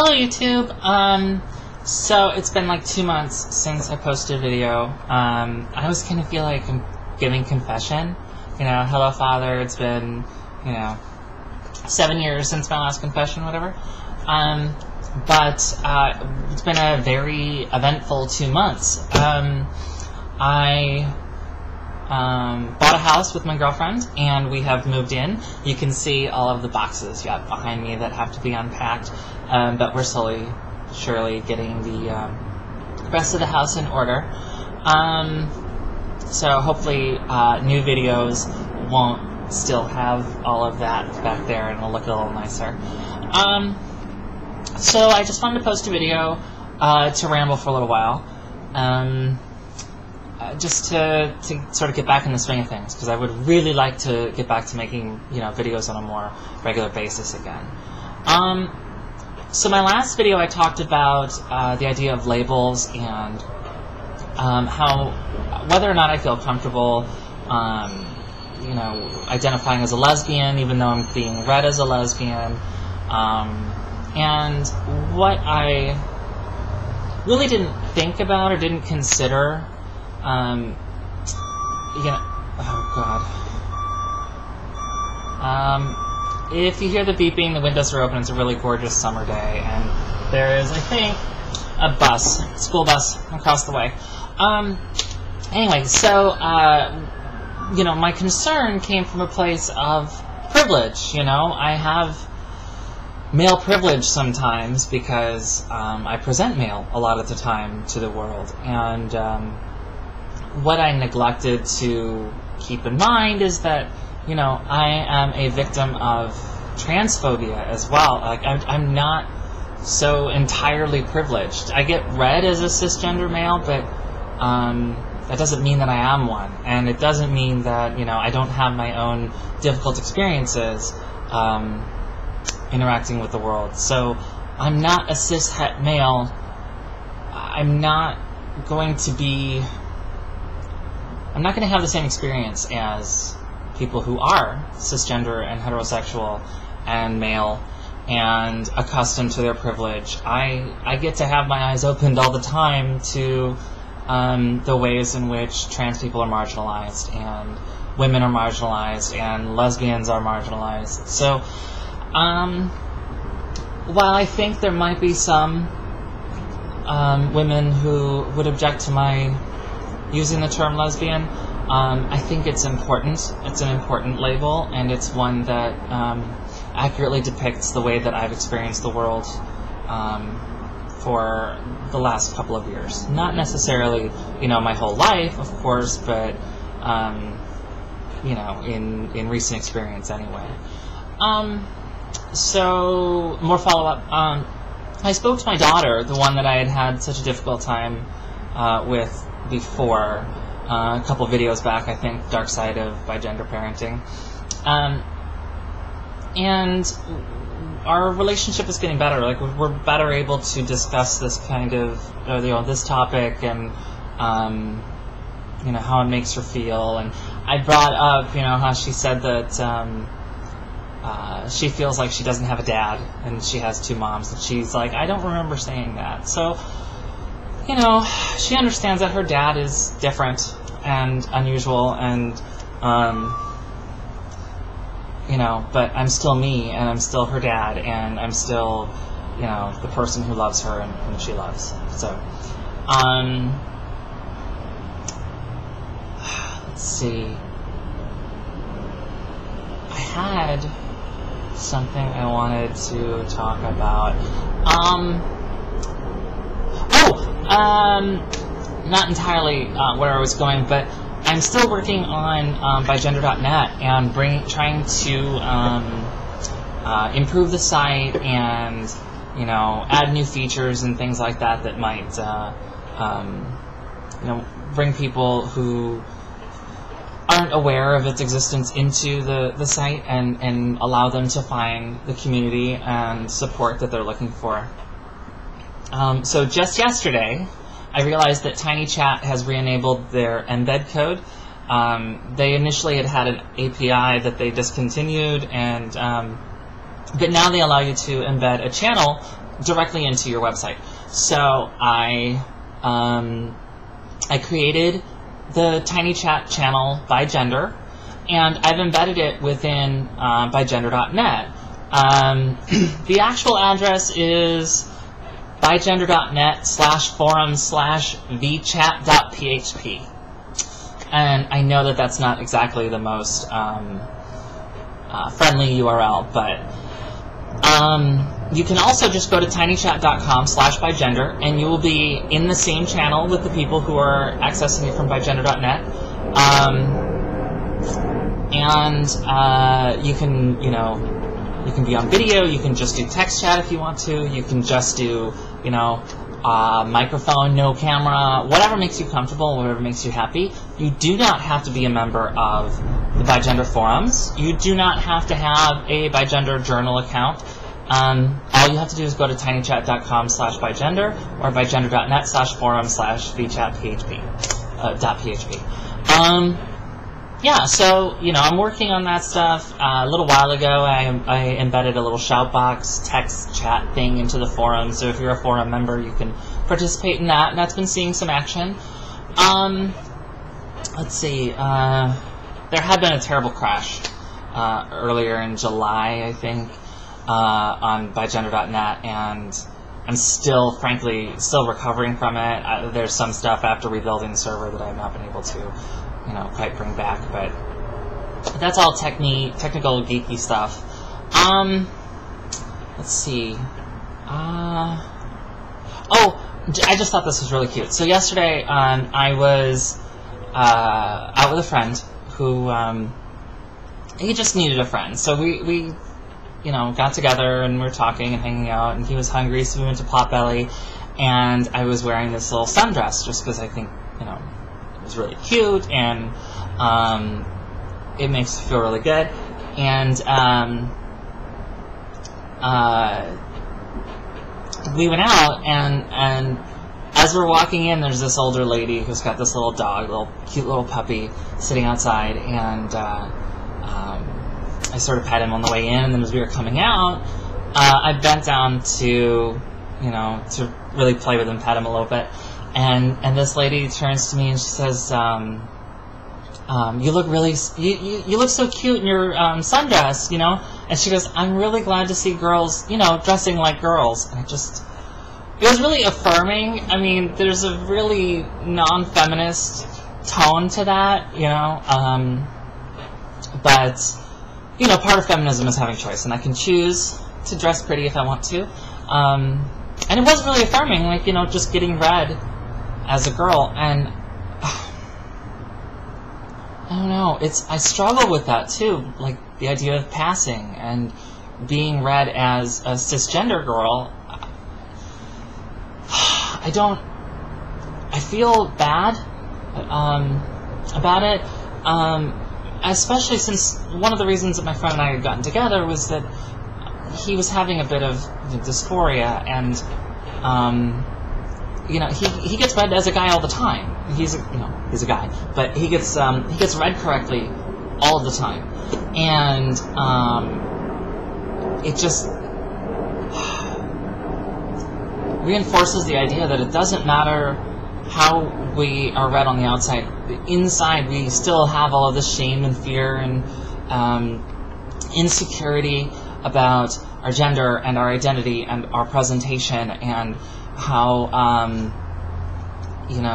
Hello YouTube. So it's been like 2 months since I posted a video. I always kind of feel like I'm giving confession. You know, hello Father, it's been, 7 years since my last confession, whatever. But it's been a very eventful 2 months. I bought a house with my girlfriend, and we have moved in. You can see all of the boxes yet behind me that have to be unpacked, but we're slowly, surely getting the rest of the house in order. So hopefully new videos won't still have all of that back there, and it'll look a little nicer. So I just wanted to post a video to ramble for a little while. Just to sort of get back in the swing of things, because I would really like to get back to making videos on a more regular basis again. So my last video I talked about the idea of labels and how whether or not I feel comfortable identifying as a lesbian, even though I'm being read as a lesbian, and what I really didn't think about or didn't consider. If you hear the beeping, the windows are open. It's a really gorgeous summer day, and there is, I think, a school bus across the way. Anyway, so, my concern came from a place of privilege. I have male privilege sometimes because I present male a lot of the time to the world, and what I neglected to keep in mind is that, I am a victim of transphobia as well. Like, I'm not so entirely privileged. I get read as a cisgender male, but that doesn't mean that I am one. And it doesn't mean that, I don't have my own difficult experiences interacting with the world. So I'm not a cis-het male. I'm not going to have the same experience as people who are cisgender and heterosexual and male and accustomed to their privilege. I get to have my eyes opened all the time to the ways in which trans people are marginalized, and women are marginalized, and lesbians are marginalized. So while I think there might be some women who would object to my using the term lesbian, I think it's important. It's an important label, and it's one that accurately depicts the way that I've experienced the world for the last couple of years. Not necessarily, my whole life, of course, but in recent experience anyway. So more follow-up. I spoke to my daughter, the one that I had such a difficult time with before, a couple videos back, I think, Dark Side of Bigender Parenting. And our relationship is getting better. Like, we're better able to discuss this kind of, this topic, and, how it makes her feel. And I brought up, how she said that she feels like she doesn't have a dad, and she has 2 moms, and she's like, I don't remember saying that. So, she understands that her dad is different and unusual, and, but I'm still me, and I'm still her dad, and I'm still, the person who loves her and whom she loves. So, let's see. I had something I wanted to talk about. Not entirely where I was going, but I'm still working on bigender.net and trying to improve the site and add new features and things like that that might bring people who aren't aware of its existence into the site, and allow them to find the community and support that they're looking for. So just yesterday, I realized that TinyChat has re-enabled their embed code. They initially had an API that they discontinued, and but now they allow you to embed a channel directly into your website. So I created the Tiny Chat channel by gender, and I've embedded it within bygender.net. The actual address is bygender.net/forum/vchat.php. And I know that that's not exactly the most friendly URL, but you can also just go to tinychat.com/bygender, and you will be in the same channel with the people who are accessing it from bygender.net. You can, you can be on video. You can just do text chat if you want to. You can just do, microphone, no camera, whatever makes you comfortable, whatever makes you happy. You do not have to be a member of the Bygender forums. You do not have to have a Bygender journal account. All you have to do is go to tinychat.com/bygender or bygender.net/forum/vchat.php. Yeah, so, I'm working on that stuff. A little while ago, I embedded a little shoutbox text chat thing into the forum, so if you're a forum member, you can participate in that, and that's been seeing some action. Let's see, there had been a terrible crash earlier in July, I think, on bygender.net, and I'm still, frankly, recovering from it. There's some stuff after rebuilding the server that I've not been able to quite bring back, but that's all technical, geeky stuff. Let's see. Oh, I just thought this was really cute. So yesterday, I was out with a friend who, he just needed a friend. So we got together and we were talking and hanging out, and he was hungry, so we went to Potbelly, and I was wearing this little sundress just because I think, it was really cute, and it makes you feel really good. And we went out, and as we're walking in, there's this older lady who's got this little dog, cute little puppy, sitting outside, and I sort of pet him on the way in, and then as we were coming out, I bent down to really play with him, pet him a little bit. And this lady turns to me and she says, "You look really, you look so cute in your sundress, And she goes, "I'm really glad to see girls, dressing like girls." And it was really affirming. I mean, there's a really non-feminist tone to that, but part of feminism is having choice, and I can choose to dress pretty if I want to. And it was really affirming, just getting read as a girl, and I don't know, I struggle with that too, like the idea of passing and being read as a cisgender girl. I feel bad about it, especially since one of the reasons that my friend and I had gotten together was that he was having a bit of dysphoria, and he gets read as a guy all the time. He's a guy, but he gets read correctly all the time, and it just reinforces the idea that it doesn't matter how we are read on the outside. Inside, we still have all of this shame and fear and insecurity about our gender and our identity and our presentation, and how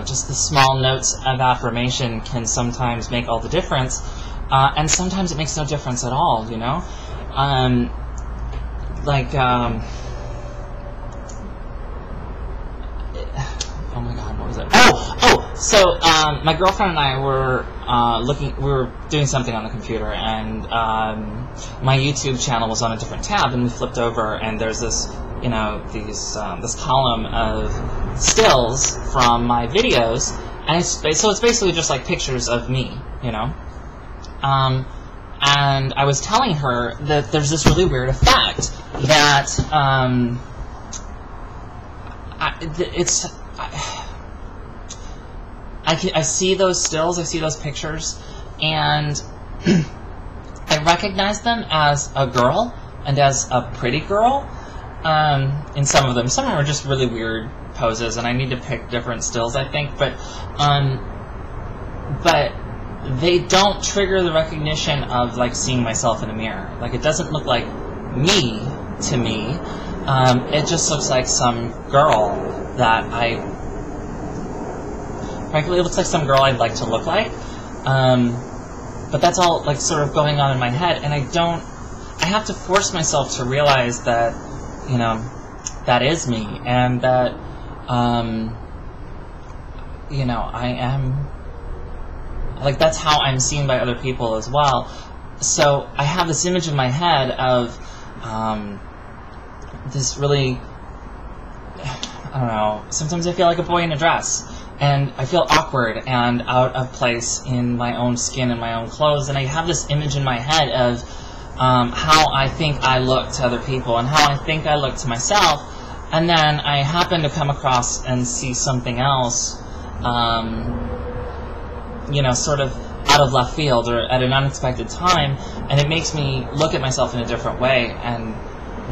just the small notes of affirmation can sometimes make all the difference, and sometimes it makes no difference at all. Oh my God, what was it? So my girlfriend and I were we were doing something on the computer, and my YouTube channel was on a different tab, and we flipped over, and there's this, this column of stills from my videos, and so it's basically just like pictures of me, and I was telling her that there's this really weird effect that I see those stills, I see those pictures, and I recognize them as a girl and as a pretty girl, in some of them. Some of them are just really weird poses, and I need to pick different stills, I think. But they don't trigger the recognition of like seeing myself in a mirror. Like, it doesn't look like me to me. It just looks like some girl that frankly, it looks like some girl I'd like to look like. But that's all like sort of going on in my head, and I have to force myself to realize that, you know, that is me, and that, you know, I am, like, that's how I'm seen by other people as well. So I have this image in my head of this really, I don't know, sometimes I feel like a boy in a dress, and I feel awkward and out of place in my own skin and my own clothes, and I have this image in my head of how I think I look to other people and how I think I look to myself, and then I happen to come across and see something else, you know, sort of out of left field or at an unexpected time, and it makes me look at myself in a different way and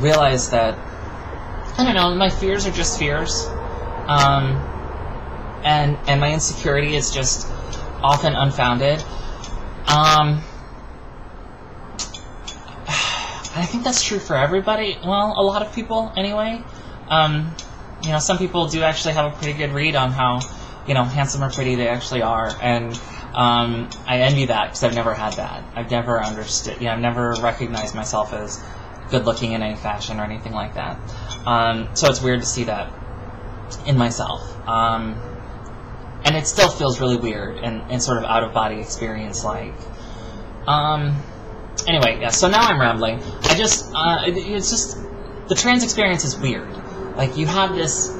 realize that, I don't know, my fears are just fears, and my insecurity is just often unfounded. I think that's true for everybody. Well, a lot of people, anyway. You know, some people do actually have a pretty good read on how, you know, handsome or pretty they actually are, and I envy that because I've never had that. I've never understood. You know, I've never recognized myself as good-looking in any fashion or anything like that. So it's weird to see that in myself, and it still feels really weird and sort of out-of-body experience-like. Anyway, yeah, so now I'm rambling. I just, it's just, the trans experience is weird. Like, you have this,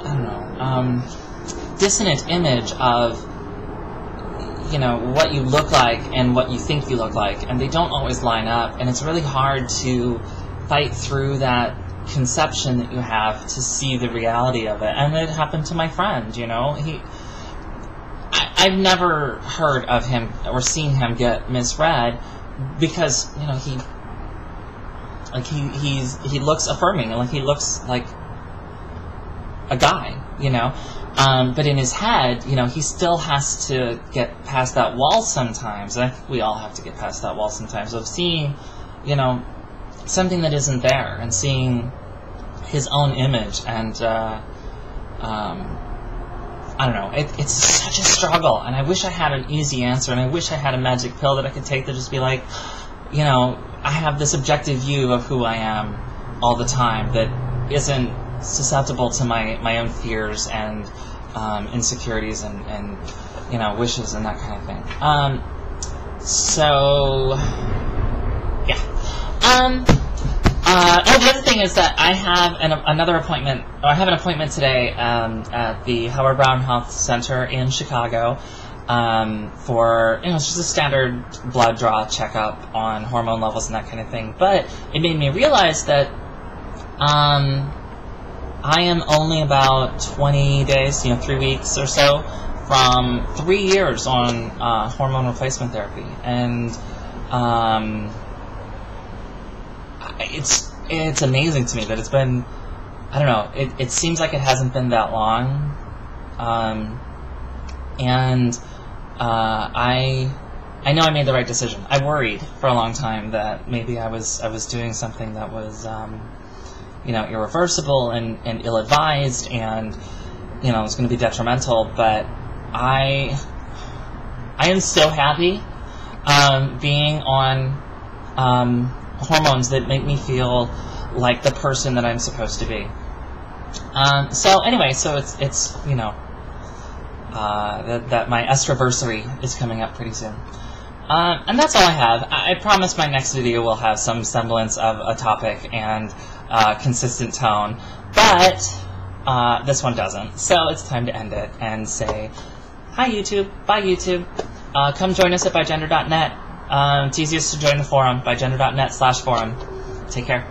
I don't know, dissonant image of, you know, what you look like and what you think you look like, and they don't always line up, and it's really hard to fight through that conception that you have to see the reality of it. And it happened to my friend, you know, I've never heard of him or seen him get misread because, you know, he looks affirming, like he looks like a guy, you know, but in his head, you know, he still has to get past that wall sometimes, and I think we all have to get past that wall sometimes, of seeing, you know, something that isn't there, and seeing his own image, and I don't know, it's such a struggle, and I wish I had an easy answer, and I wish I had a magic pill that I could take to just be like, you know, I have this objective view of who I am all the time that isn't susceptible to my own fears and insecurities and you know, wishes and that kind of thing. So yeah. Oh, the other thing is that I have another appointment. I have an appointment today at the Howard Brown Health Center in Chicago for, you know, it's just a standard blood draw checkup on hormone levels and that kind of thing. But it made me realize that I am only about 20 days, you know, 3 weeks or so from 3 years on hormone replacement therapy, and it's amazing to me that it's been, I don't know, it seems like it hasn't been that long, and I know I made the right decision. I worried for a long time that maybe I was doing something that was you know, irreversible and ill-advised, and, you know, it's going to be detrimental, but I am so happy being on hormones that make me feel like the person that I'm supposed to be. So anyway, so it's you know, that my estroversary is coming up pretty soon. And that's all I have. I promise my next video will have some semblance of a topic and consistent tone, but this one doesn't. So it's time to end it and say, hi YouTube, bye YouTube. Come join us at bygender.net. It's easiest to join the forum, bygender.net/forum. Take care.